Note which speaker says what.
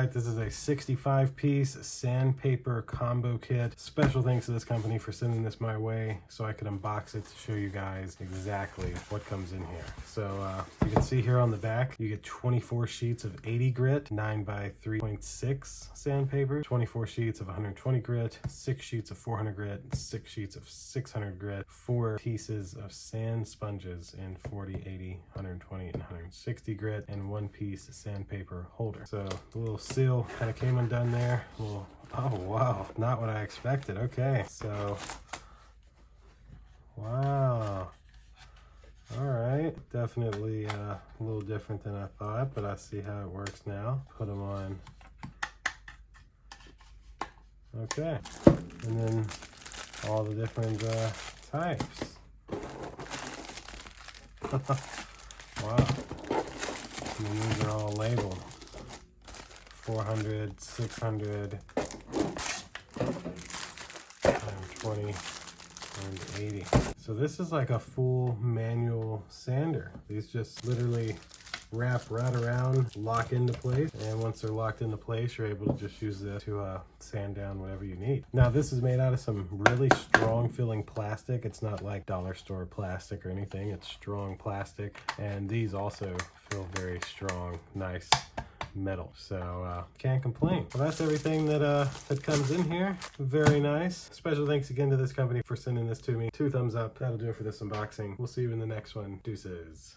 Speaker 1: right, this is a 65-piece Sandpaper combo kit. Special thanks to this company for sending this my way so I could unbox it to show you guys exactly what comes in here. So you can see here on the back, you get 24 sheets of 80 grit, 9 by 3.6 sandpaper, 24 sheets of 120 grit, 6 sheets of 400 grit, 6 sheets of 600 grit, 4 pieces of sand sponges in 40, 80, 120, and 160 grit, and 1 piece sandpaper holder. So the little seal kind of came undone there. Oh wow, not what I expected. Okay, so wow. All right, definitely a little different than I thought, but I see how it works now. Put them on. Okay, and then all the different types. Wow. And then these are all labeled. 400, 600, 120, and 80. So this is like a full manual sander. These just literally wrap right around, lock into place, and once they're locked into place, you're able to just use this to sand down whatever you need. Now this is made out of some really strong feeling plastic. It's not like dollar store plastic or anything. It's strong plastic, and these also feel very strong, nice metal. So can't complain. Well, that's everything that comes in here. Very nice. Special thanks again to this company for sending this to me. 2 thumbs up. That'll do it for this unboxing. We'll see you in the next one. Deuces.